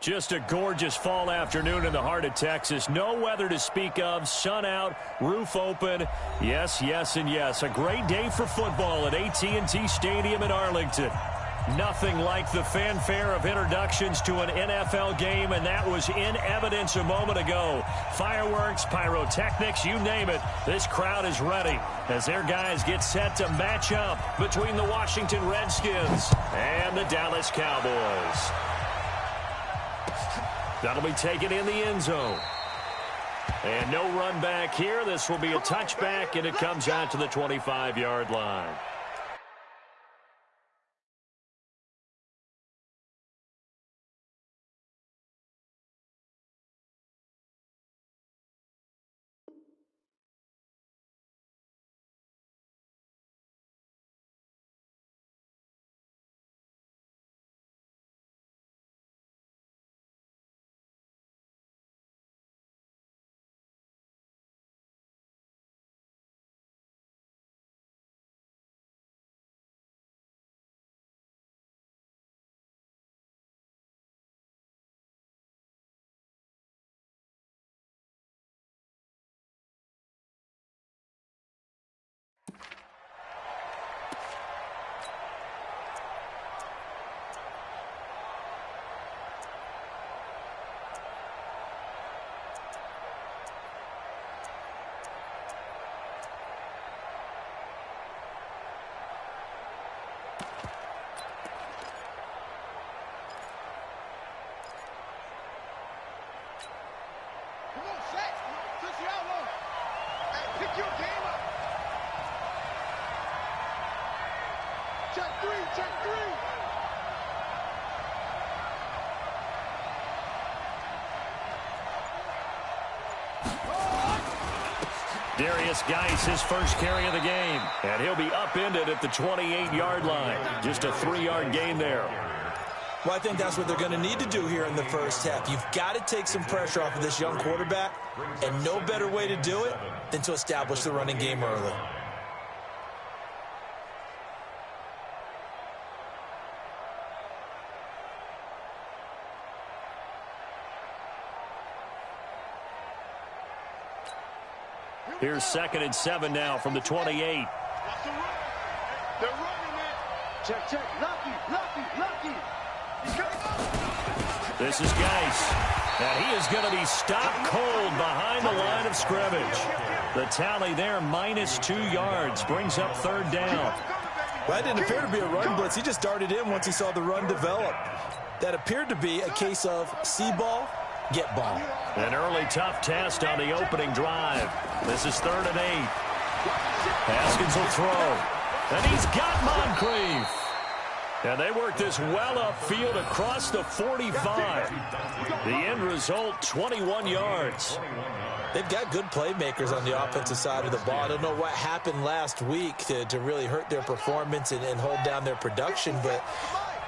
Just a gorgeous fall afternoon in the heart of Texas. No weather to speak of. Sun out, roof open. Yes, yes, and yes. A great day for football at AT&T Stadium in Arlington. Nothing like the fanfare of introductions to an NFL game, and that was in evidence a moment ago. Fireworks, pyrotechnics, you name it. This crowd is ready as their guys get set to match up between the Washington Redskins and the Dallas Cowboys. That'll be taken in the end zone. And no run back here. This will be a touchback, and it comes out to the 25-yard line. Darius Geis, his first carry of the game. And he'll be upended at the 28-yard line. Just a 3-yard gain there. Well, I think that's what they're going to need to do here in the first half. You've got to take some pressure off of this young quarterback, and no better way to do it than to establish the running game early. Here's 2nd and 7 now from the 28. They're running it. Check, check. Lucky. This is Geis. And he is going to be stopped cold behind the line of scrimmage. The tally there, -2 yards, brings up 3rd down. Well, that didn't appear to be a run blitz. He just darted in once he saw the run develop. That appeared to be a case of see ball, get ball. An early tough test on the opening drive. This is 3rd and 8. Haskins will throw. And he's got Moncrief. And they work this well upfield across the 45. The end result, 21 yards. They've got good playmakers on the offensive side of the ball. I don't know what happened last week to really hurt their performance and hold down their production, but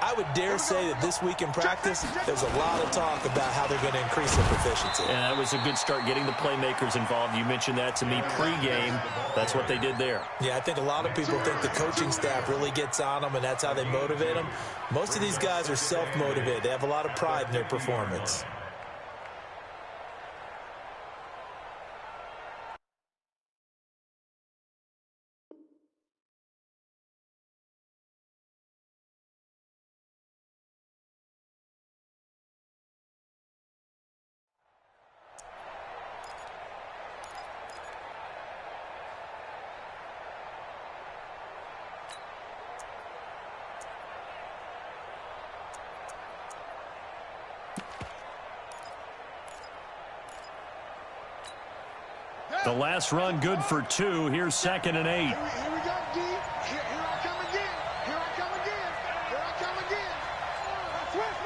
I would dare say that this week in practice, there's a lot of talk about how they're going to increase their proficiency. And that was a good start, getting the playmakers involved. You mentioned that to me pregame. That's what they did there. Yeah, I think a lot of people think the coaching staff really gets on them, and that's how they motivate them. Most of these guys are self-motivated. They have a lot of pride in their performance. The last run good for 2. Here's 2nd and 8. Here we go, D. Here I come again. Here I come again. Here I come again. Twist.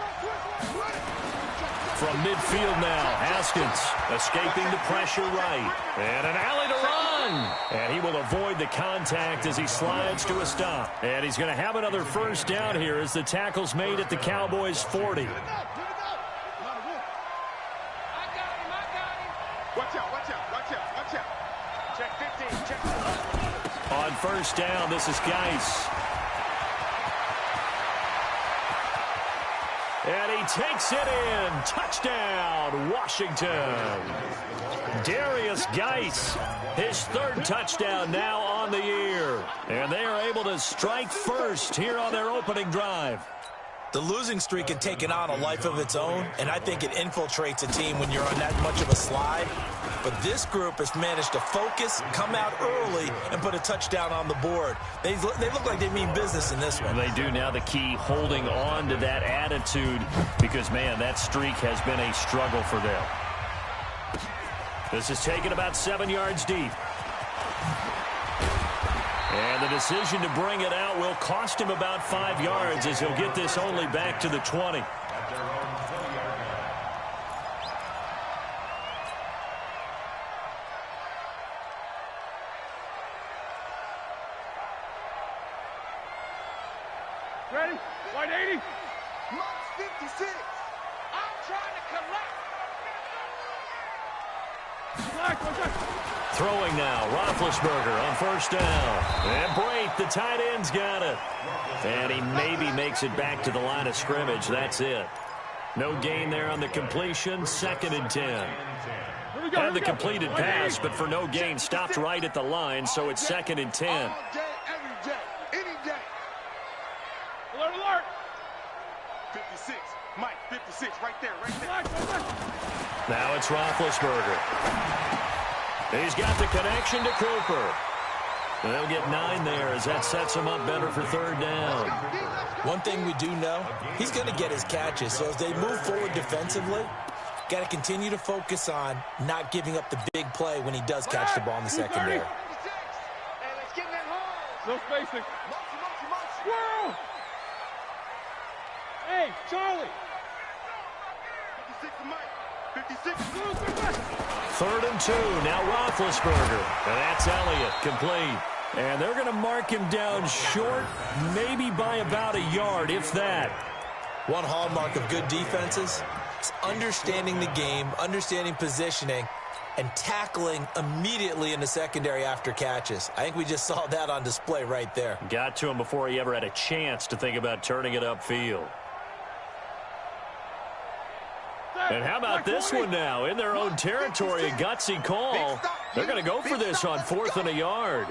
From midfield now, Haskins escaping the pressure right. And an alley to run. And he will avoid the contact as he slides to a stop. And he's going to have another first down here as the tackle's made at the Cowboys' 40. On first down, this is Geis. And he takes it in. Touchdown, Washington. Darius Geis, his third touchdown now on the year. And they are able to strike first here on their opening drive. The losing streak had taken on a life of its own, and I think it infiltrates a team when you're on that much of a slide. But this group has managed to focus, come out early, and put a touchdown on the board. They look like they mean business in this one. They do. Now the key, holding on to that attitude, because, man, that streak has been a struggle for them. This is taken about 7 yards deep. And the decision to bring it out will cost him about 5 yards, as he'll get this only back to the 20. Ready? 180. Mike's 56. I'm trying to collect. Throwing now, Roethlisberger on first down. And Brate, the tight end's got it. And he maybe makes it back to the line of scrimmage. That's it. No gain there on the completion. 2nd and 10. And the completed pass, but for no gain, stopped right at the line, so it's 2nd and 10. All day, every day, any day. Alert, alert. 56. Mike, 56, right there, right there. Now it's Roethlisberger. He's got the connection to Cooper. They'll get 9 there as that sets him up better for 3rd down. One thing we do know, he's going to get his catches. So as they move forward defensively, got to continue to focus on not giving up the big play when he does catch the ball in the secondary. Hey, let's get in that hole. No spacing. Squirrel. Hey, Charlie. 56 to Mike. 56. 3rd and 2. Now Roethlisberger. And that's Elliott, complete. And they're going to mark him down short, maybe by about a yard, if that. One hallmark of good defenses is understanding the game, understanding positioning, and tackling immediately in the secondary after catches. I think we just saw that on display right there. Got to him before he ever had a chance to think about turning it upfield. And how about this one now? In their own territory, a gutsy call. They're going to go for this on 4th and a yard.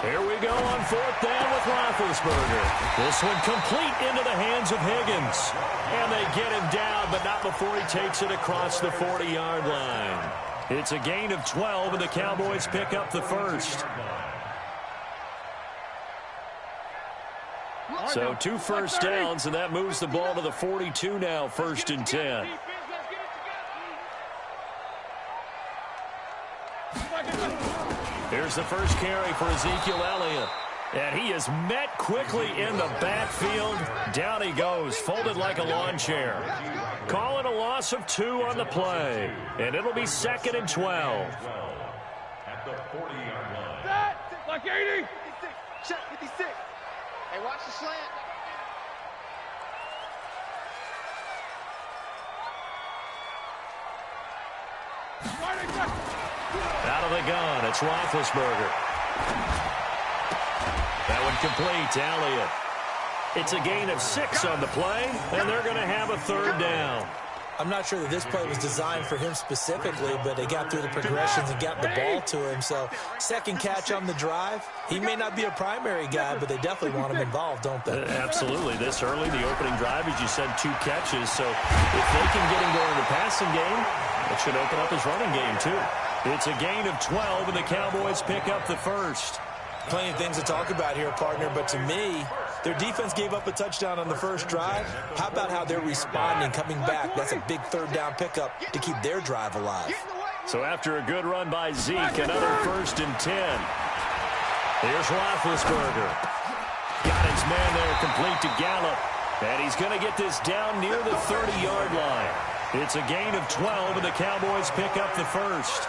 Here we go on 4th down with Roethlisberger. This one complete into the hands of Higgins. And they get him down, but not before he takes it across the 40-yard line. It's a gain of 12, and the Cowboys pick up the first. So 2 first downs, and that moves the ball to the 42 now, 1st and 10. Here's the first carry for Ezekiel Elliott. And he is met quickly in the backfield. Down he goes, folded like a lawn chair. Call it a loss of 2 on the play. And it'll be 2nd and 12. At the 40-yard line. Like 80. 56. Check 56. Hey, watch the slant. Out of the gun, it's Roethlisberger. That one complete to Elliott. It's a gain of 6 on the play, and they're going to have a 3rd down. I'm not sure that this play was designed for him specifically, but they got through the progressions and got the ball to him. So, 2nd catch on the drive. He may not be a primary guy, but they definitely want him involved, don't they? Absolutely. This early, the opening drive, as you said, 2 catches. So, if they can get him going in the passing game, it should open up his running game, too. It's a gain of 12, and the Cowboys pick up the first. Plenty of things to talk about here, partner, but to me, their defense gave up a touchdown on the first drive. How about how they're responding, coming back? That's a big 3rd down pickup to keep their drive alive. So after a good run by Zeke, another 1st and 10. Here's Roethlisberger. Got his man there, complete to Gallup. And he's going to get this down near the 30-yard line. It's a gain of 12, and the Cowboys pick up the first.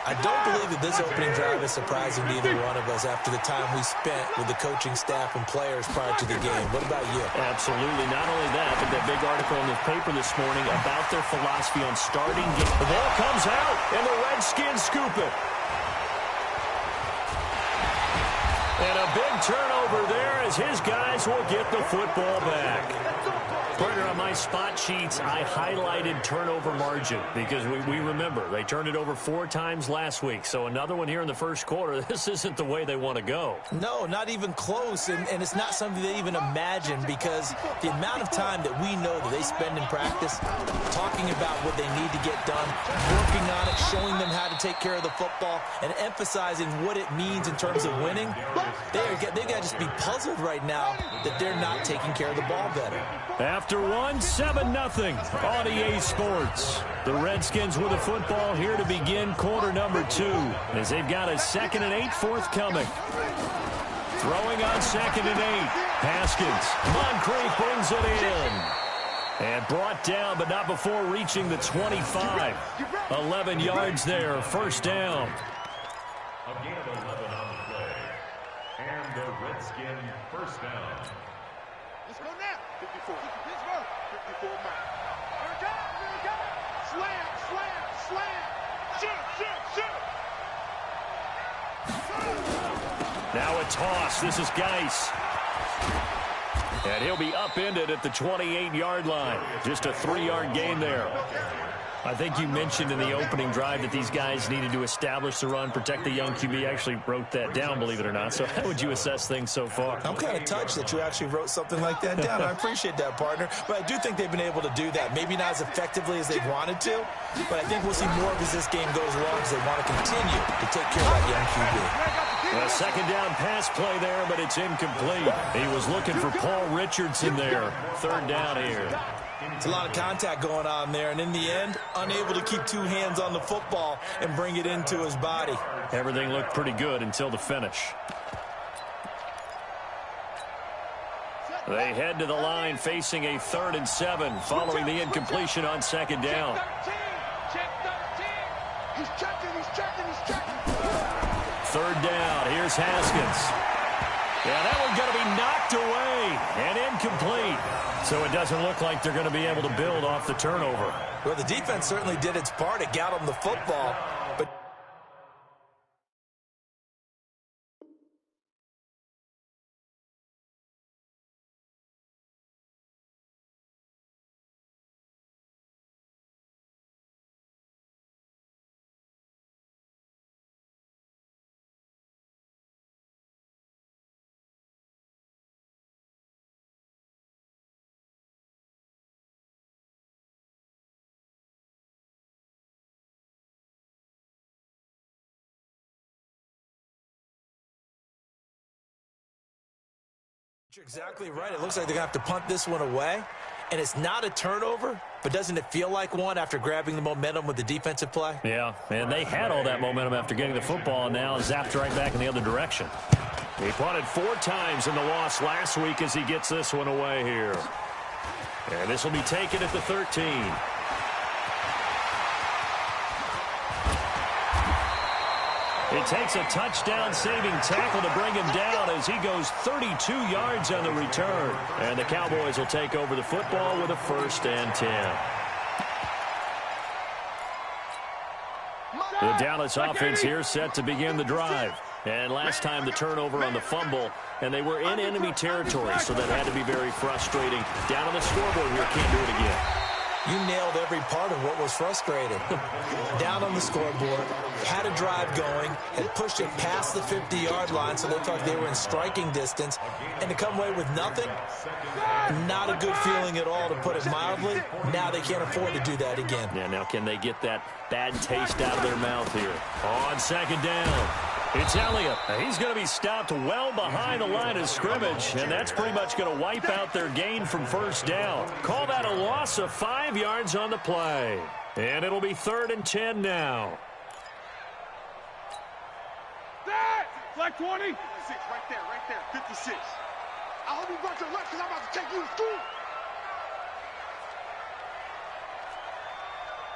I don't believe that this opening drive is surprising to either one of us after the time we spent with the coaching staff and players prior to the game. What about you? Absolutely. Not only that, but that big article in the paper this morning about their philosophy on starting game. The ball comes out, and the Redskins scoop it. And a big turnover there as his guys will get the football back. Partner, on my spot sheets, I highlighted turnover margin because we remember they turned it over 4 times last week. So another one here in the first quarter. This isn't the way they want to go. No, not even close, and it's not something they even imagine because the amount of time that we know that they spend in practice talking about what they need to get done, working on it, showing them how to take care of the football, and emphasizing what it means in terms of winning, they've got to just be puzzled right now that they're not taking care of the ball better. After 7-0 on EA Sports. The Redskins with the football here to begin quarter number 2 as they've got a 2nd and 8 forthcoming. Throwing on 2nd and 8. Haskins. Moncrief brings it in. And brought down, but not before reaching the 25. 11 yards there. First down. A gain of 11 on the play. And the Redskin first down. Let's go now. 54. 54 Mike. Here it comes. Here it comes. Slam, slam, slam. Shoot. Now a toss. This is Geis. And he'll be upended at the 28-yard line. Just a 3-yard gain there. I think you mentioned in the opening drive that these guys needed to establish the run, protect the young QB. I actually wrote that down, believe it or not. So how would you assess things so far? I'm kind of touched that you actually wrote something like that down. I appreciate that, partner. But I do think they've been able to do that. Maybe not as effectively as they wanted to, but I think we'll see more of as this game goes along because they want to continue to take care of that young QB. A 2nd down pass play there, but it's incomplete. He was looking for Paul Richardson there. 3rd down here. It's a lot of contact going on there, and in the end, unable to keep 2 hands on the football and bring it into his body. Everything looked pretty good until the finish. They head to the line facing a 3rd and 7 following the incompletion on 2nd down. Check 13. He's checking. 3rd down. Here's Haskins. Yeah, that one's going to be knocked away and incomplete. So it doesn't look like they're going to be able to build off the turnover. Well, the defense certainly did its part. It got them the football, but you're exactly right. It looks like they're going to have to punt this one away. And it's not a turnover, but doesn't it feel like one after grabbing the momentum with the defensive play? Yeah, and they had all that momentum after getting the football and now zapped right back in the other direction. He punted 4 times in the loss last week as he gets this one away here. And this will be taken at the 13. It takes a touchdown-saving tackle to bring him down as he goes 32 yards on the return. And the Cowboys will take over the football with a 1st and 10. The Dallas offense here set to begin the drive. And last time the turnover on the fumble, and they were in enemy territory, so that had to be very frustrating. Down on the scoreboard here, can't do it again. You nailed every part of what was frustrating. Down on the scoreboard, had a drive going, and pushed it past the 50-yard line so they thought they were in striking distance. And to come away with nothing, not a good feeling at all, to put it mildly. Now they can't afford to do that again. Yeah, now can they get that bad taste out of their mouth here? On 2nd down, it's Elliott. He's going to be stopped well behind the line of scrimmage, and that's pretty much going to wipe out their gain from 1st down. Call that a loss of 5 yards on the play. And it'll be 3rd and 10 now. Flag 20. 56, right there. 56. I hope you brought your lunch because I'm about to take you to school.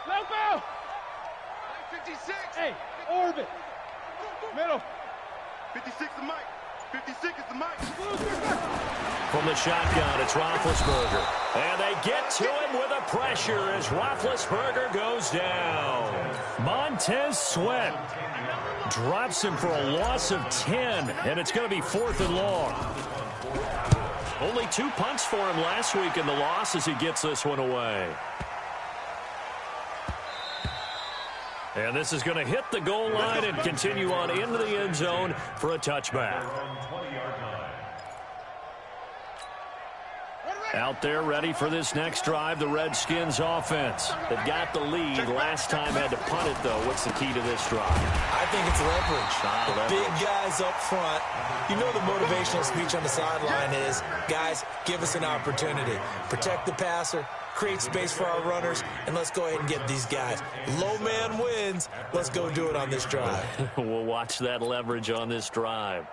Low ball. 56. Hey, orbit. Middle. 56 is Mike. 56 is the Mike. From the shotgun, it's Roethlisberger. And they get to him with a pressure as Roethlisberger goes down. Montez Sweat drops him for a loss of 10, and it's going to be 4th and long. Only 2 punts for him last week in the loss as he gets this one away. And this is going to hit the goal line and continue on into the end zone for a touchback. Out there ready for this next drive, the Redskins offense. They've got the lead. Last time had to punt it, though. What's the key to this drive? I think it's leverage. The big guys up front. You know the motivational speech on the sideline is, guys, give us an opportunity. Protect the passer, create space for our runners, and let's go ahead and get these guys. Low man wins. Let's go do it on this drive. We'll watch that leverage on this drive.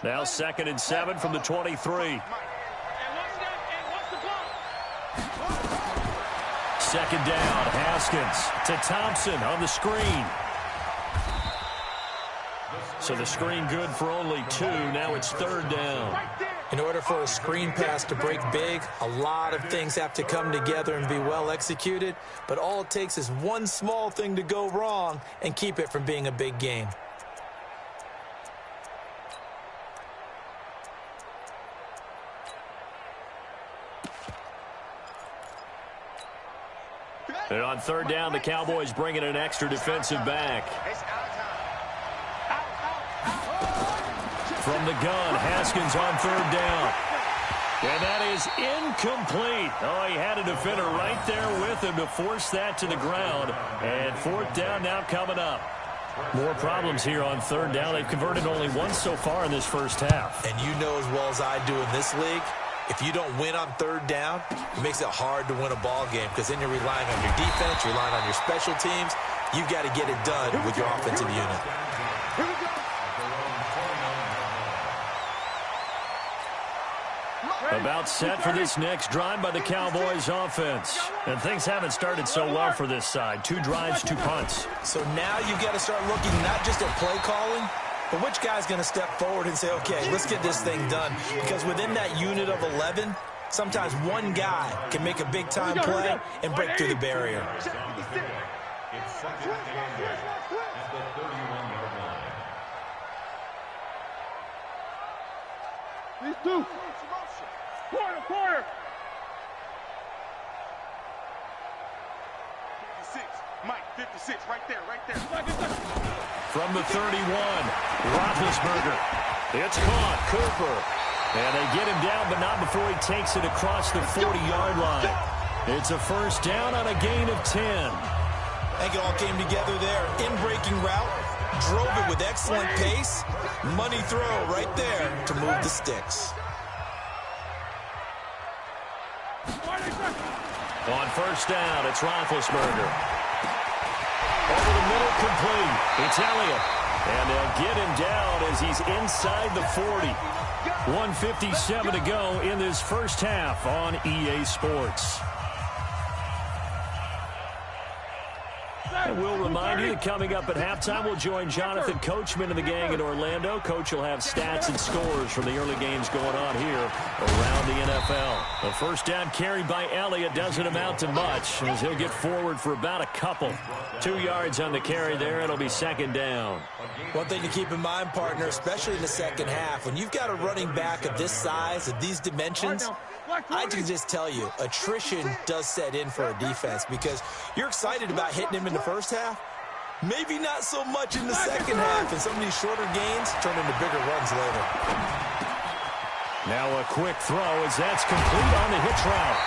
Now 2nd and 7 from the 23. Second down, Haskins to Thompson on the screen. So the screen good for only 2. Now it's 3rd down. In order for a screen pass to break big, a lot of things have to come together and be well executed. But all it takes is one small thing to go wrong and keep it from being a big game. And on 3rd down, the Cowboys bring in an extra defensive back. From the gun, Haskins on 3rd down. And that is incomplete. Oh, he had a defender right there with him to force that to the ground. And 4th down now coming up. More problems here on 3rd down. They've converted only once so far in this first half. And you know as well as I do in this league, if you don't win on 3rd down, it makes it hard to win a ball game because then you're relying on your defense, you're relying on your special teams. You've got to get it done with your offensive unit. About set for this next drive by the Cowboys offense. And things haven't started so well for this side. 2 drives, 2 punts. So now you've got to start looking not just at play calling, but which guy's going to step forward and say, okay, let's get this thing done. Because within that unit of 11, sometimes one guy can make a big-time play and break through the barrier. It's 2nd and 10 at the 31-yard line. These 2. Quarter. 56. Mike, 56, right there. From the 31, Roethlisberger. It's caught, Cooper. And they get him down, but not before he takes it across the 40-yard line. It's a 1st down on a gain of 10. I think it all came together there. In-breaking route, drove it with excellent pace. Money throw right there to move the sticks. On 1st down, it's Roethlisberger. Over the middle, complete. It's Elliott. And they'll get him down as he's inside the 40. 1:57 to go in this first half on EA Sports. And we'll remind you that coming up at halftime, we'll join Jonathan Coachman and the gang in Orlando. Coach will have stats and scores from the early games going on here around the NFL. The 1st down carry by Elliott doesn't amount to much as he'll get forward for about a couple. 2 yards on the carry there. It'll be 2nd down. One thing to keep in mind, partner, especially in the second half, when you've got a running back of this size, of these dimensions, I can just tell you, attrition does set in for a defense because you're excited about hitting him in the first half. Maybe not so much in the second half, and some of these shorter gains turn into bigger runs later. Now a quick throw as that's complete on the hitch route.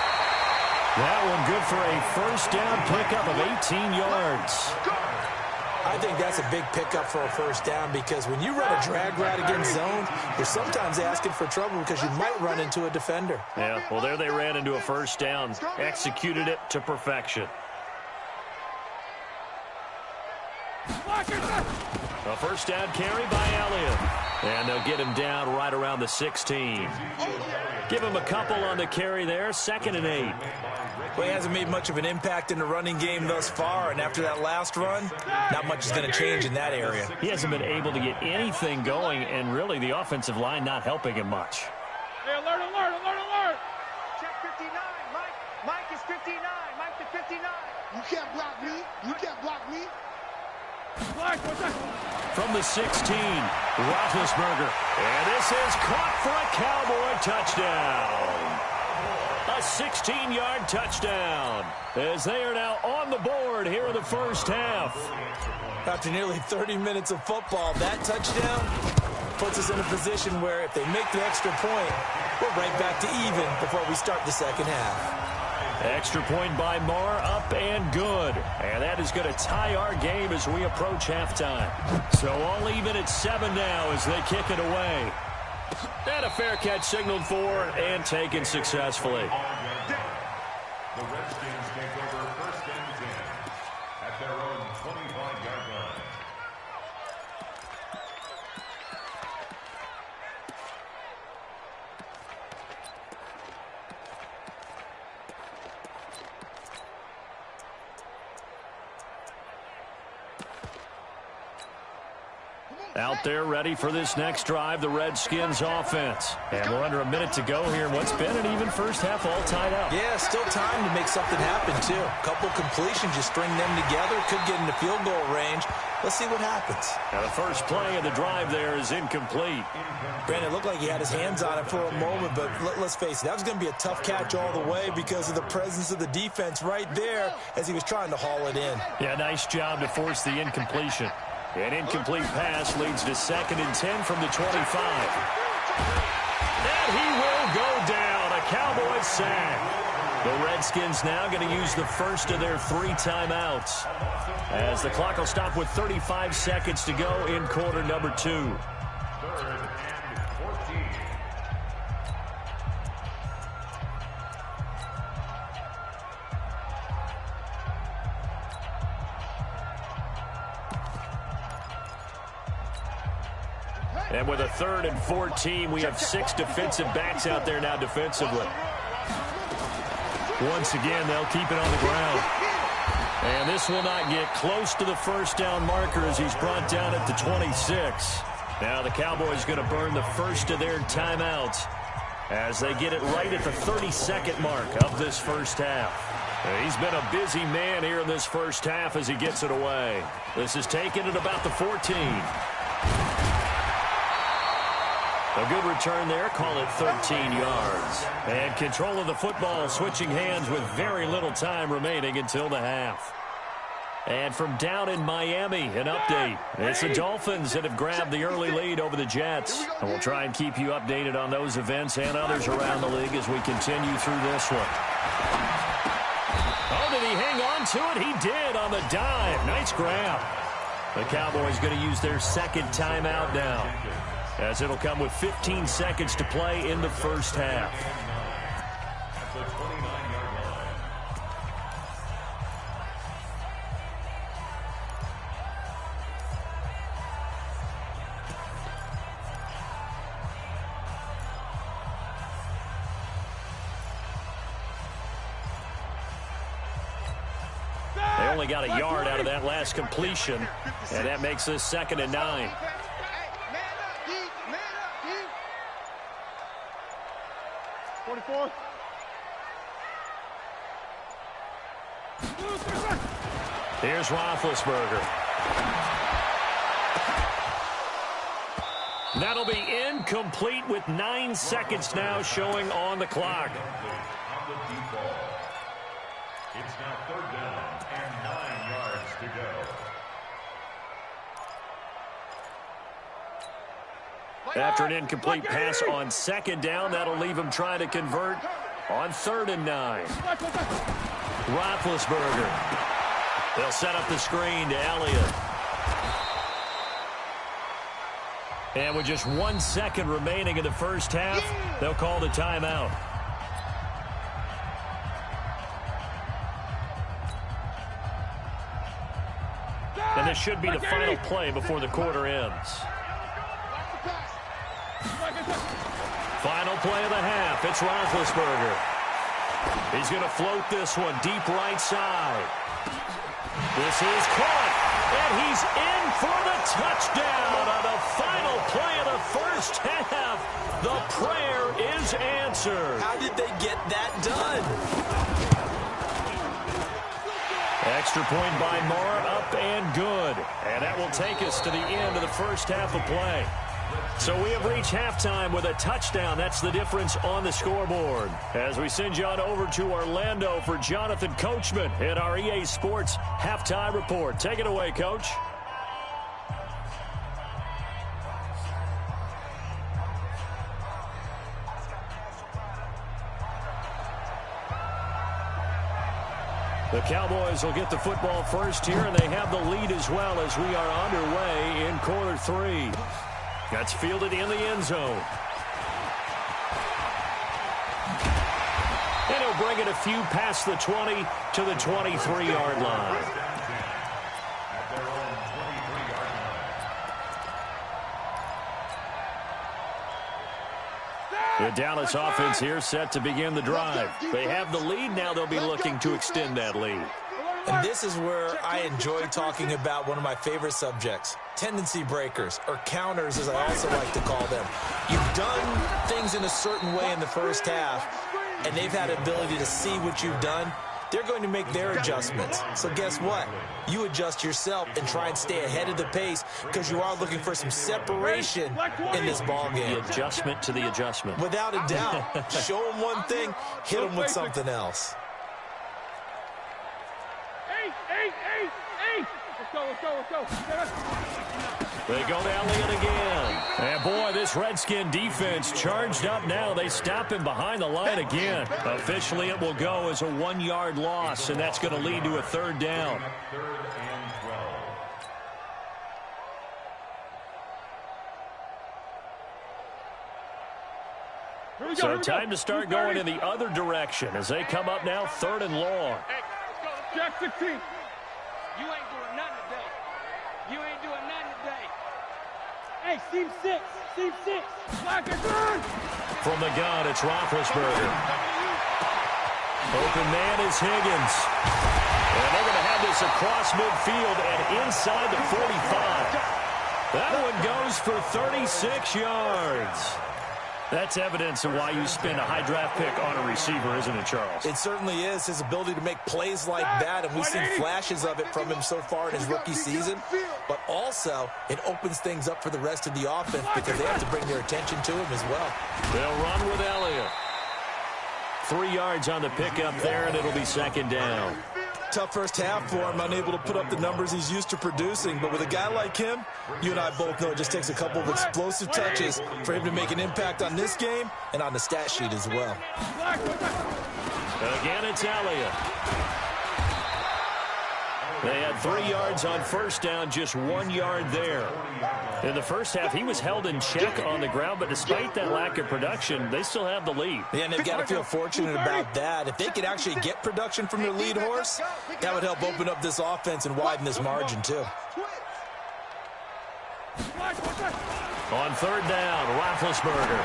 That one good for a 1st down pickup of 18 yards. I think that's a big pickup for a 1st down because when you run a drag route against zone, you're sometimes asking for trouble because you might run into a defender. Yeah, well, there they ran into a 1st down, executed it to perfection. A 1st down carry by Elliott. And they'll get him down right around the 16. Give him a couple on the carry there. 2nd and 8. Well, he hasn't made much of an impact in the running game thus far, and after that last run, not much is going to change in that area. He hasn't been able to get anything going, and really the offensive line not helping him much. Hey, alert, alert, alert, alert! Check 59, Mike. Mike is 59. Mike to 59. You can't block me. You can't block me. From the 16, Roethlisberger. And this is caught for a Cowboy touchdown. A 16-yard touchdown as they are now on the board here in the first half. After nearly 30 minutes of football, that touchdown puts us in a position where if they make the extra point, we're right back to even before we start the second half. Extra point by Marr, up and good. And that is going to tie our game as we approach halftime. So all even at 7 now as they kick it away. And a fair catch signaled for and taken successfully. The Redskins take over 1st and 10 at their own 25-yard line. Out there ready for this next drive, the Redskins offense. And we're under a minute to go here in what's been an even first half, all tied up. Yeah, still time to make something happen, too. A couple completions, you string them together, could get into field goal range. Let's see what happens. Now the first play of the drive there is incomplete. Granted, it looked like he had his hands on it for a moment, but let's face it, that was going to be a tough catch all the way because of the presence of the defense right there as he was trying to haul it in. Yeah, nice job to force the incompletion. An incomplete pass leads to 2nd and 10 from the 25. And he will go down. A Cowboys sack. The Redskins now going to use the first of their 3 timeouts, as the clock will stop with 35 seconds to go in quarter number 2. 3rd and 14. And with a 3rd and 14, we have 6 defensive backs out there now defensively. Once again, they'll keep it on the ground. And this will not get close to the first down marker as he's brought down at the 26. Now the Cowboys going to burn the first of their timeouts as they get it right at the 32nd mark of this first half. He's been a busy man here in this first half as he gets it away. This is taken at about the 14. A good return there, call it 13 yards. And control of the football, switching hands with very little time remaining until the half. And from down in Miami, an update. It's the Dolphins that have grabbed the early lead over the Jets. And we'll try and keep you updated on those events and others around the league as we continue through this one. Oh, did he hang on to it? He did on the dive. Nice grab. The Cowboys going to use their 2nd timeout now, as it'll come with 15 seconds to play in the first half. At the 29-yard line. They only got a yard out of that last completion, and that makes this 2nd and 9. 44. Here's Roethlisberger. That'll be incomplete with 9 seconds now showing on the clock. On the deep ball. It's now 3rd down and 9 yards to go. After an incomplete pass on 2nd down, that'll leave him trying to convert on 3rd and 9. Roethlisberger. They'll set up the screen to Elliott. And with just 1 second remaining in the first half, they'll call the timeout. And this should be the final play before the quarter ends. Final play of the half. It's Roethlisberger. He's going to float this one deep right side. This is caught, and he's in for the touchdown on the final play of the first half. The prayer is answered. How did they get that done? Extra point by Moore, up and good. And that will take us to the end of the first half of play. So we have reached halftime with a touchdown. That's the difference on the scoreboard. As we send you on over to Orlando for Jonathan Coachman in our EA Sports Halftime Report. Take it away, Coach. The Cowboys will get the football first here, and they have the lead as well as we are underway in quarter 3. That's fielded in the end zone. And he'll bring it a few past the 20 to the 23-yard line. The Dallas offense here set to begin the drive. They have the lead. Now they'll be looking to extend that lead. And this is where I enjoy talking about one of my favorite subjects, tendency breakers, or counters as I also like to call them. You've done things in a certain way in the first half, and they've had the ability to see what you've done. They're going to make their adjustments. So guess what? You adjust yourself and try and stay ahead of the pace because you are looking for some separation in this ballgame. The adjustment to the adjustment. Without a doubt. Show them one thing, hit them with something else. Let's go. They go to Elliott again. And boy, this Redskin defense charged up now. They stop him behind the line again. Officially, it will go as a 1-yard loss, and that's going to lead to a 3rd down. So time to start going in the other direction as they come up now 3rd and long. Jack 16. You ain't doing nothing today. You ain't doing nothing today. Hey, seam 6. Black and good. From the gun, it's Roethlisberger. Open man is Higgins. And they're going to have this across midfield and inside the 45. That one goes for 36 yards. That's evidence of why you spend a high draft pick on a receiver, isn't it, Charles? It certainly is. His ability to make plays like that, and we've seen flashes of it from him so far in his rookie season. But also, it opens things up for the rest of the offense because they have to bring their attention to him as well. They'll run with Elliott. 3 yards on the pickup there, and it'll be 2nd down. Tough first half for him, unable to put up the numbers he's used to producing. But with a guy like him, you and I both know it just takes a couple of explosive touches for him to make an impact on this game and on the stat sheet as well. Again, it's Elliott. They had 3 yards on 1st down, just 1 yard there. In the first half, he was held in check on the ground, but despite that lack of production, they still have the lead. Yeah, and they've got to feel fortunate about that. If they could actually get production from their lead horse, that would help open up this offense and widen this margin, too. On 3rd down, Roethlisberger.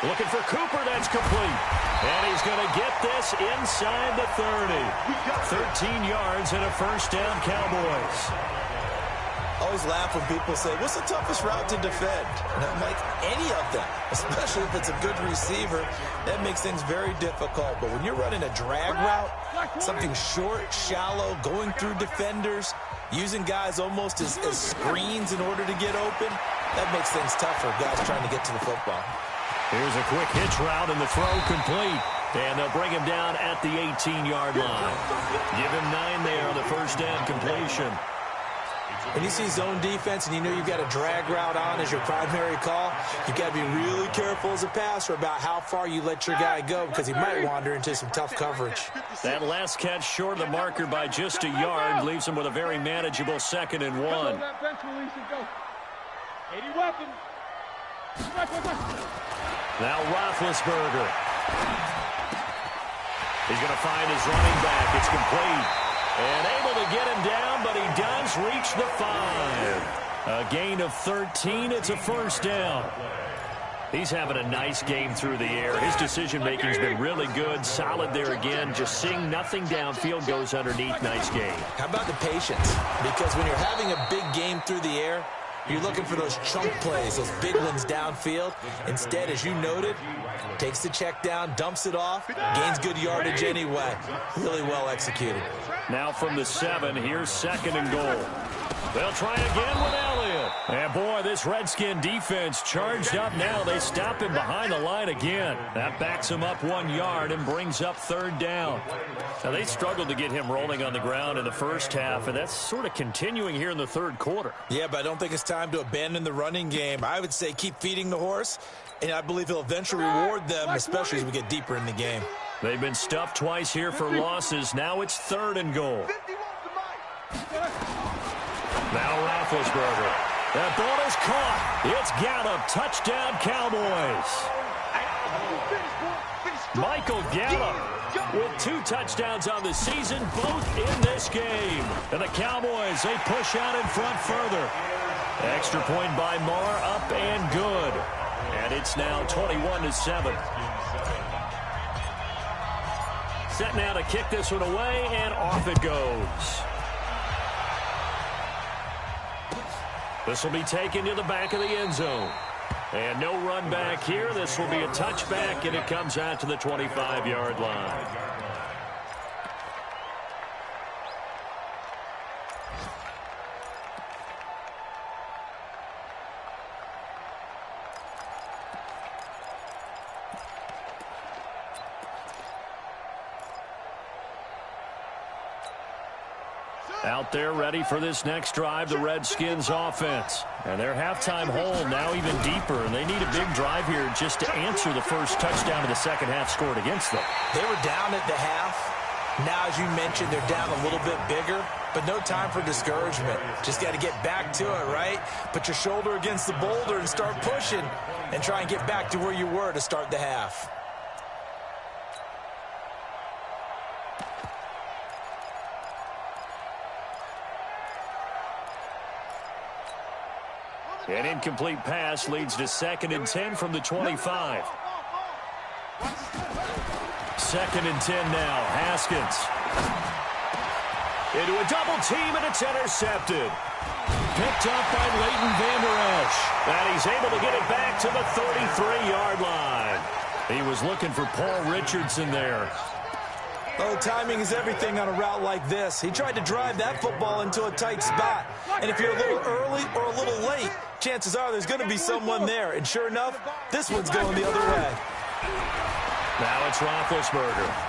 Looking for Cooper, that's complete. And he's going to get this inside the 30. 13 yards and a 1st down, Cowboys. I always laugh when people say, what's the toughest route to defend? And I'm like, any of them, especially if it's a good receiver. That makes things very difficult. But when you're running a drag route, something short, shallow, going through defenders, using guys almost as screens in order to get open, that makes things tough for guys trying to get to the football. Here's a quick hitch route, and the throw complete. And they'll bring him down at the 18-yard line. Give him 9 there on the 1st down completion. When you see zone defense and you know you've got a drag route on as your primary call, you've got to be really careful as a passer about how far you let your guy go because he might wander into some tough coverage. That last catch short of the marker by just a yard leaves him with a very manageable 2nd and 1. Now Roethlisberger. He's going to find his running back. It's complete. And able to get him down, but he does reach the 5. A gain of 13. It's a 1st down. He's having a nice game through the air. His decision-making's been really good. Solid there again. Just seeing nothing downfield goes underneath. Nice game. How about the patience? Because when you're having a big game through the air, you're looking for those chunk plays, those big ones downfield. Instead, as you noted, takes the check down, dumps it off, gains good yardage anyway. Really well executed. Now from the 7, here's 2nd and goal. They'll try again with Elliott. And boy, this Redskin defense charged up now. They stop him behind the line again. That backs him up 1 yard and brings up 3rd down. Now, they struggled to get him rolling on the ground in the first half, and that's sort of continuing here in the 3rd quarter. Yeah, but I don't think it's time to abandon the running game. I would say keep feeding the horse, and I believe he'll eventually reward them, especially as we get deeper in the game. They've been stuffed twice here for losses. Now it's 3rd and goal. Now Roethlisberger. That ball is caught. It's Gallup. Touchdown, Cowboys. Michael Gallup with 2 touchdowns on the season, both in this game. And the Cowboys, they push out in front further. Extra point by Marr, up and good. And it's now 21-7. Set now to kick this one away, and off it goes. This will be taken to the back of the end zone. And no run back here. This will be a touchback, and it comes out to the 25-yard line. Out there ready for this next drive, the Redskins offense. And their halftime hole now even deeper, and they need a big drive here just to answer the first touchdown of the second half scored against them. They were down at the half. Now, as you mentioned, they're down a little bit bigger, but no time for discouragement. Just got to get back to it, right? Put your shoulder against the boulder and start pushing and try and get back to where you were to start the half. An incomplete pass leads to 2nd and 10 from the 25. 2nd and 10 now. Haskins. Into a double team, and it's intercepted. Picked up by Leighton Vander Esch. And he's able to get it back to the 33-yard line. He was looking for Paul Richardson there. Oh, timing is everything on a route like this. He tried to drive that football into a tight spot. And if you're a little early or a little late, chances are there's going to be someone there. And sure enough, this one's going the other way. Now it's Roethlisberger.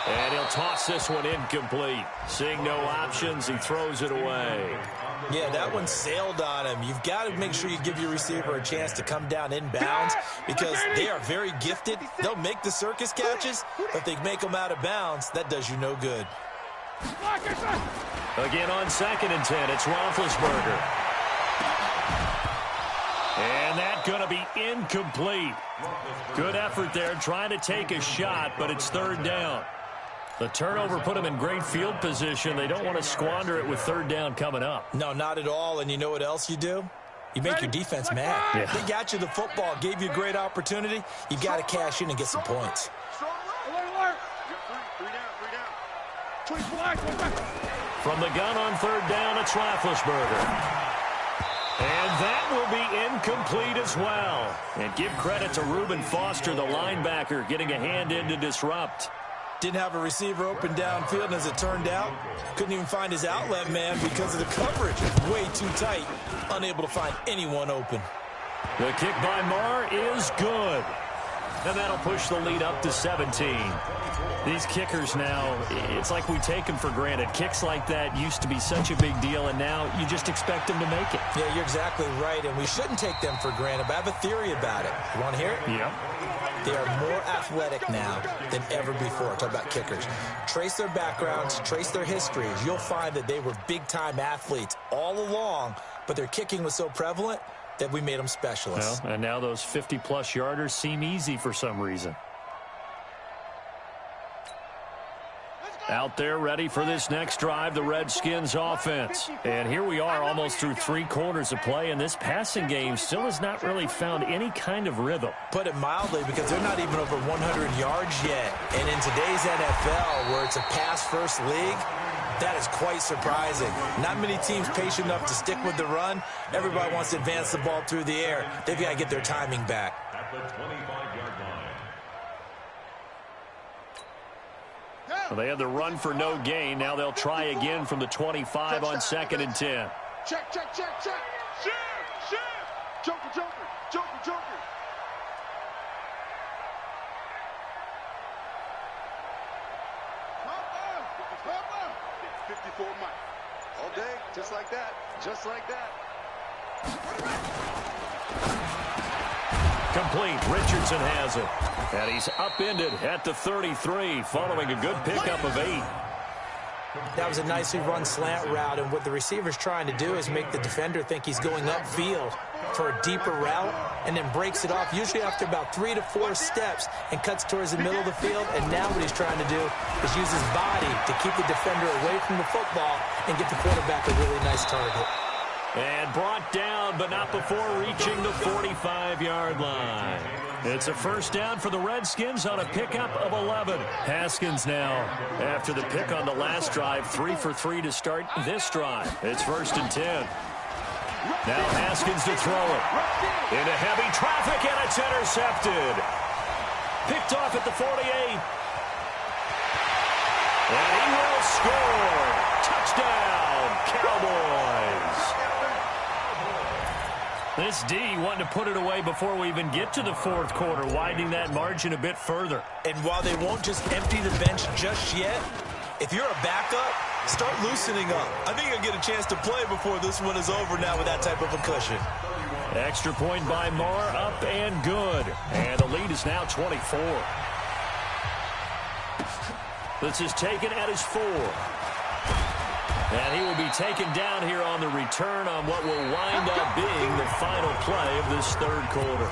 And he'll toss this one incomplete. Seeing no options, he throws it away. Yeah, that one sailed on him. You've got to make sure you give your receiver a chance to come down inbounds because they are very gifted. They'll make the circus catches, but if they make them out of bounds, that does you no good. Again on 2nd and 10, it's Roethlisberger. And that's going to be incomplete. Good effort there, trying to take a shot, but it's 3rd down. The turnover put them in great field position. They don't want to squander it with 3rd down coming up. No, not at all. And you know what else you do? You make your defense mad. Yeah. They got you the football, gave you a great opportunity. You've got to cash in and get some points. From the gun on 3rd down, it's Roethlisberger. And that will be incomplete as well. And give credit to Reuben Foster, the linebacker, getting a hand in to disrupt. Didn't have a receiver open downfield, and as it turned out, couldn't even find his outlet man because of the coverage. Way too tight, unable to find anyone open. The kick by Marr is good. And that'll push the lead up to 17. These kickers now, it's like we take them for granted. Kicks like that used to be such a big deal, and now you just expect them to make it. Yeah, you're exactly right, and we shouldn't take them for granted, but I have a theory about it. You want to hear it? Yeah. They are more athletic now than ever before. Talk about kickers. Trace their backgrounds, trace their histories. You'll find that they were big-time athletes all along, but their kicking was so prevalent that we made them specialists. Well, and now those 50-plus yarders seem easy for some reason. Out there ready for this next drive, the Redskins offense. And here we are almost through 3 quarters of play, and this passing game still has not really found any kind of rhythm. Put it mildly, because they're not even over 100 yards yet. And in today's NFL, where it's a pass-first league, that is quite surprising. Not many teams patient enough to stick with the run. Everybody wants to advance the ball through the air. They've got to get their timing back. At the 25-yard line. Well, they had the run for no gain. Now they'll try again from the 25 on 2nd and 10. Check, check, check, check. Share. Joker. 54 miles. All day, just like that. Complete. Richardson has it. And he's upended at the 33 following a good pickup of 8. That was a nicely run slant route, and what the receiver's trying to do is make the defender think he's going upfield for a deeper route, and then breaks it off, usually after about 3 to 4 steps, and cuts towards the middle of the field. And now what he's trying to do is use his body to keep the defender away from the football and get the quarterback a really nice target. And brought down, but not before reaching the 45-yard line. It's a first down for the Redskins on a pickup of 11. Haskins now, after the pick on the last drive, 3 for 3 to start this drive. It's 1st and 10. Now Haskins to throw it. Into heavy traffic, and it's intercepted. Picked off at the 48. And he will score. Touchdown, Cowboys. This D wanting to put it away before we even get to the 4th quarter, widening that margin a bit further. And while they won't just empty the bench just yet, if you're a backup, start loosening up. I think you'll get a chance to play before this one is over now with that type of a cushion. Extra point by Marr, up and good. And the lead is now 24. This is taken at his 4. And he will be taken down here on the return on what will wind up being the final play of this 3rd quarter.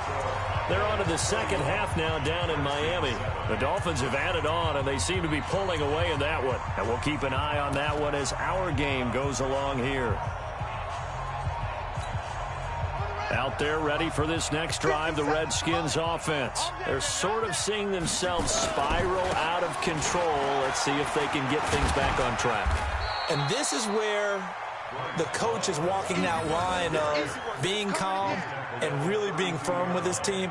They're on to the 2nd half now down in Miami. The Dolphins have added on, and they seem to be pulling away in that one. And we'll keep an eye on that one as our game goes along here. Out there ready for this next drive, the Redskins offense. They're sort of seeing themselves spiral out of control. Let's see if they can get things back on track. And this is where the coach is walking that line of being calm and really being firm with his team.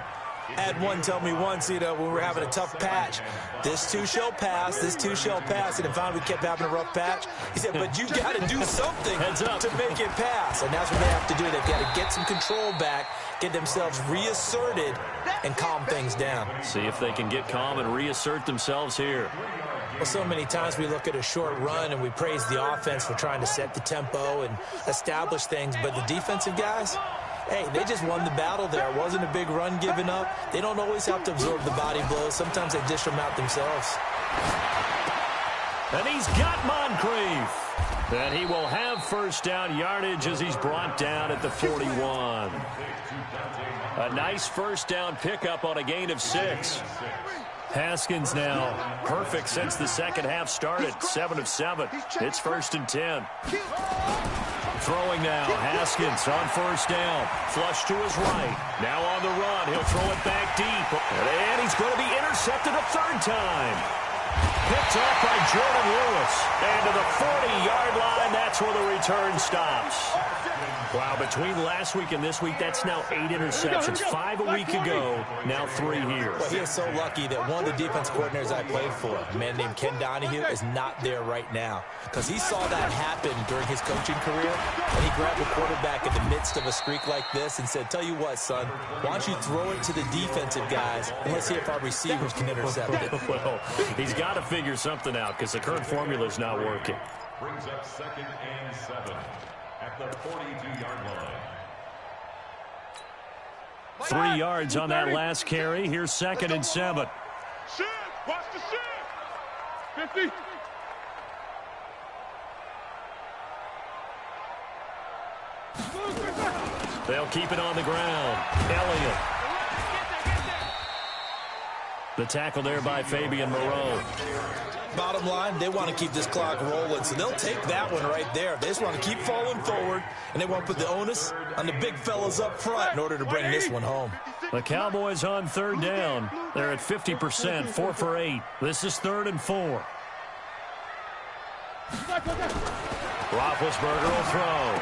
I had one tell me once, when we were having a tough patch, this too shall pass, and then finally we kept having a rough patch. He said, but you got to do something to make it pass. And that's what they have to do. They've got to get some control back, get themselves reasserted, and calm things down. See if they can get calm and reassert themselves here. Well, so many times we look at a short run and we praise the offense for trying to set the tempo and establish things, but the defensive guys, hey, they just won the battle there. It wasn't a big run given up. They don't always have to absorb the body blows. Sometimes they dish them out themselves. And he's got Moncrief. And he will have first down yardage as he's brought down at the 41. A nice first down pickup on a gain of 6. Haskins now perfect since the 2nd half started. 7 of 7. It's 1st and 10. Throwing now, Haskins on first down. Flush to his right. Now on the run. He'll throw it back deep. And he's going to be intercepted a 3rd time. Picked off by Jordan Lewis. And to the 40-yard line, that's where the return stops. Wow, between last week and this week, that's now 8 interceptions. 5 a week ago, now 3 here. Well, he is so lucky that one of the defense coordinators I played for, a man named Ken Donahue, is not there right now. Because he saw that happen during his coaching career, and he grabbed the quarterback in the midst of a streak like this and said, tell you what, son, why don't you throw it to the defensive guys, and let's see if our receivers can intercept it. Well, he's got to figure something out because the current formula is not working. Brings up 2nd and 7 at the 42-yard line. 3 yards on that last carry. Here's 2nd and 7. Shit! Watch the shit! 50. They'll keep it on the ground. Elliott. The tackle there by Fabian Moreau. Bottom line, they want to keep this clock rolling, so they'll take that one right there. They just want to keep falling forward, and they want to put the onus on the big fellas up front in order to bring this one home. The Cowboys on third down. They're at 50%, 4 for 8. This is 3rd and 4. Roethlisberger will throw.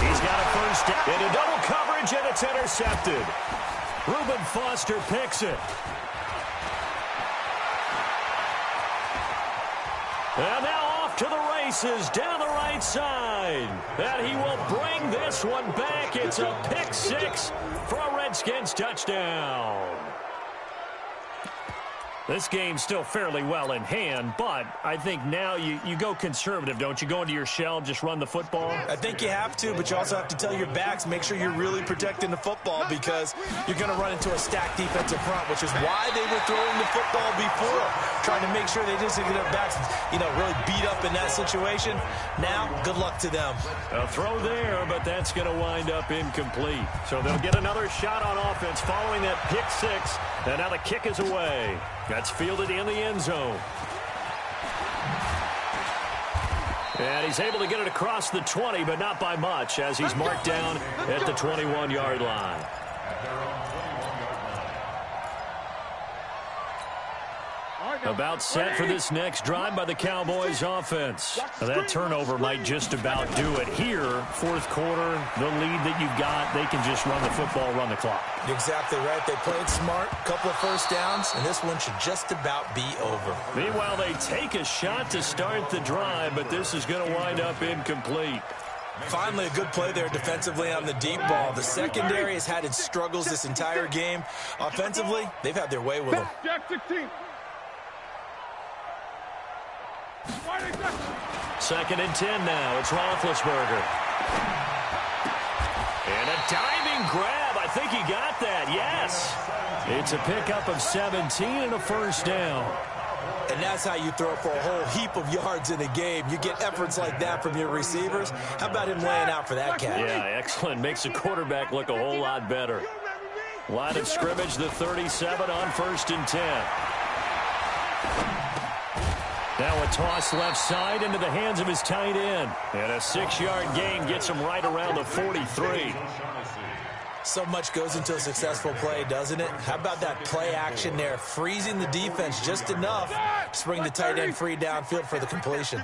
He's got a first down. Into double coverage, and it's intercepted. Reuben Foster picks it. And now off to the races down the right side. And he will bring this one back. It's a pick 6 for a Redskins touchdown. This game's still fairly well in hand, but I think now you go conservative, don't you? Go into your shell, just run the football? I think you have to, but you also have to tell your backs, make sure you're really protecting the football because you're going to run into a stacked defensive front, which is why they were throwing the football before, trying to make sure they just get their backs, really beat up in that situation. Now, good luck to them. A throw there, but that's going to wind up incomplete. So they'll get another shot on offense following that pick 6, and now the kick is away. That's fielded in the end zone. And he's able to get it across the 20, but not by much, as he's marked down at the 21-yard line. About set for this next drive by the Cowboys offense. Now that turnover might just about do it here. 4th quarter, the lead that you've got, they can just run the football, run the clock. You're exactly right. They played smart, couple of first downs, and this one should just about be over. Meanwhile, they take a shot to start the drive, but this is going to wind up incomplete. Finally, a good play there defensively on the deep ball. The secondary has had its struggles this entire game. Offensively, they've had their way with them. Second and 10 now. It's Roethlisberger. And a diving grab. I think he got that. Yes. It's a pickup of 17 and a first down. And that's how you throw for a whole heap of yards in a game. You get efforts like that from your receivers. How about him laying out for that catch? Yeah, excellent. Makes the quarterback look a whole lot better. Line of scrimmage, the 37 on 1st and 10. Now a toss left side into the hands of his tight end. And a 6-yard gain gets him right around the 43. So much goes into a successful play, doesn't it? How about that play action there? Freezing the defense just enough to bring the tight end free downfield for the completion.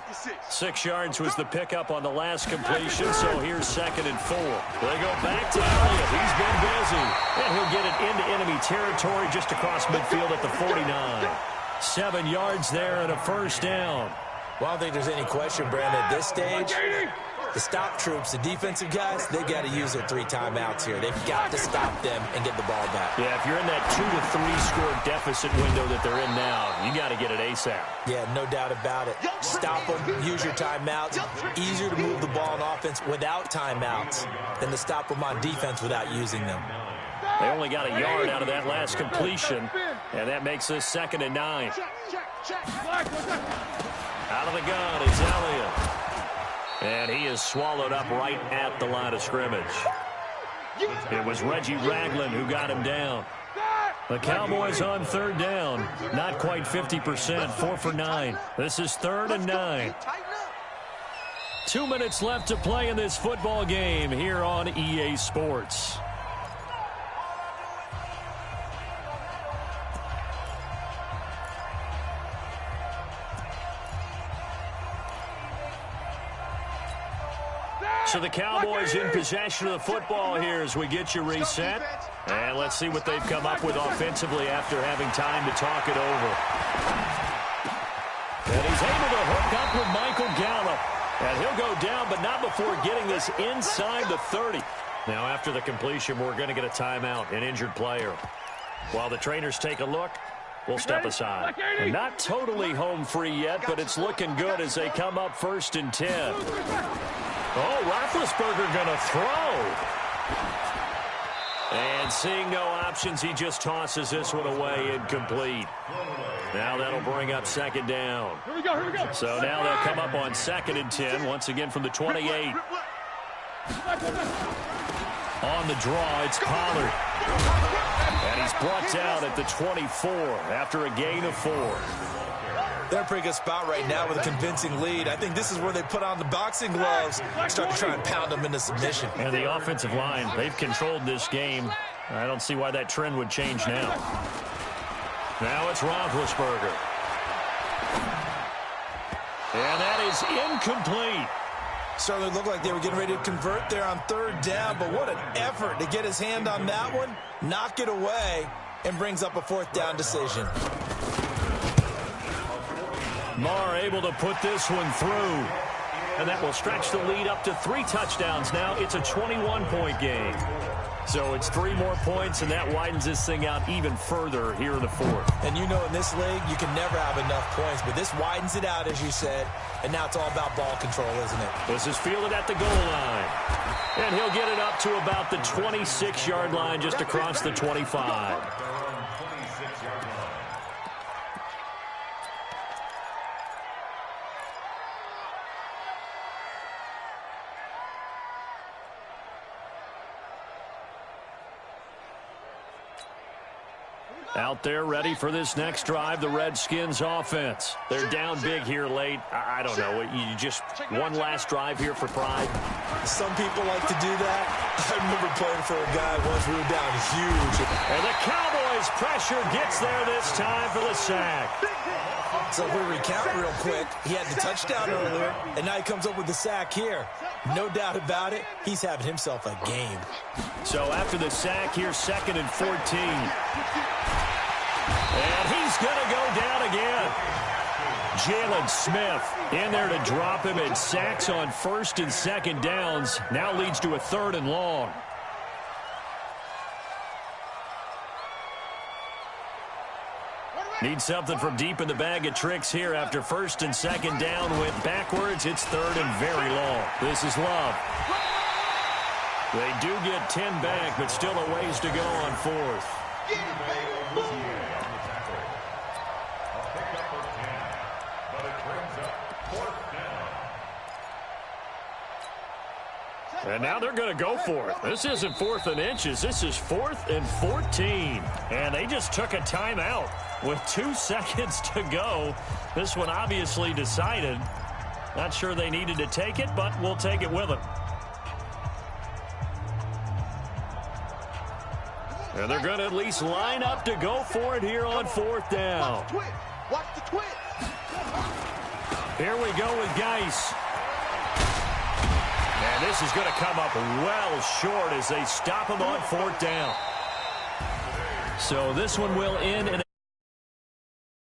6 yards was the pickup on the last completion, so here's 2nd and 4. They go back to Elliott. He's been busy. And he'll get it into enemy territory just across midfield at the 49. 7 yards there and a first down. Well, I don't think there's any question, Brandon, at this stage, the stop troops, the defensive guys, they got to use their 3 timeouts here. They've got to stop them and get the ball back. Yeah, if you're in that 2 to 3 score deficit window that they're in now, you got to get it ASAP. Yeah, no doubt about it. Stop them, use your timeouts. Easier to move the ball on offense without timeouts than to stop them on defense without using them. They only got a yard out of that last completion, and that makes this 2nd and 9. Out of the gun is Elliott. And he is swallowed up right at the line of scrimmage. It was Reggie Ragland who got him down. The Cowboys on 3rd down. Not quite 50%, 4 for 9. This is 3rd and 9. 2 minutes left to play in this football game here on EA Sports. So the Cowboys in possession of the football here as we get you reset. And let's see what they've come up with offensively after having time to talk it over. And he's able to hook up with Michael Gallup. And he'll go down, but not before getting this inside the 30. Now after the completion, we're going to get a timeout, an injured player. While the trainers take a look, we'll step aside. And not totally home free yet, but it's looking good as they come up 1st and 10. Oh, Roethlisberger going to throw. And seeing no options, he just tosses this one away incomplete. Now that'll bring up 2nd down. Here we go. So now they'll come up on 2nd and 10, once again from the 28. On the draw, it's Pollard. And he's brought down at the 24 after a gain of 4. They're in a pretty good spot right now with a convincing lead. I think this is where they put on the boxing gloves and start to try and pound them into submission. And the offensive line, they've controlled this game. I don't see why that trend would change now. Now it's Roethlisberger. And that is incomplete. Certainly looked like they were getting ready to convert there on third down, but what an effort to get his hand on that one, knock it away, and brings up a fourth down decision. Marr able to put this one through. And that will stretch the lead up to 3 touchdowns now. It's a 21-point game. So it's 3 more points, and that widens this thing out even further here in the fourth. And you know in this league, you can never have enough points, but this widens it out, as you said, and now it's all about ball control, isn't it? This is fielded at the goal line. And he'll get it up to about the 26-yard line, just across the 25. Out there ready for this next drive, the Redskins offense. They're down big here late. I don't know. You just one last drive here for pride. Some people like to do that. I remember playing for a guy once we were down huge. And the Cowboys pressure gets there this time for the sack. So if we recount real quick, he had the touchdown earlier, and now he comes up with the sack here. No doubt about it, he's having himself a game. So after the sack, here's 2nd and 14. And he's going to go down again. Jalen Smith in there to drop him, and sacks on 1st and 2nd downs. Now leads to a 3rd and long. Need something from deep in the bag of tricks here after 1st and 2nd down went backwards. It's 3rd and very long. This is Love. They do get 10 back, but still a ways to go on 4th. And now they're going to go for it. This isn't 4th and inches. This is 4th and 14. And they just took a timeout with 2 seconds to go. This one obviously decided. Not sure they needed to take it, but we'll take it with them. And they're going to at least line up to go for it here on 4th down. Watch the twist. Here we go with Geis. And this is going to come up well short as they stop him on 4th down. So this one will end in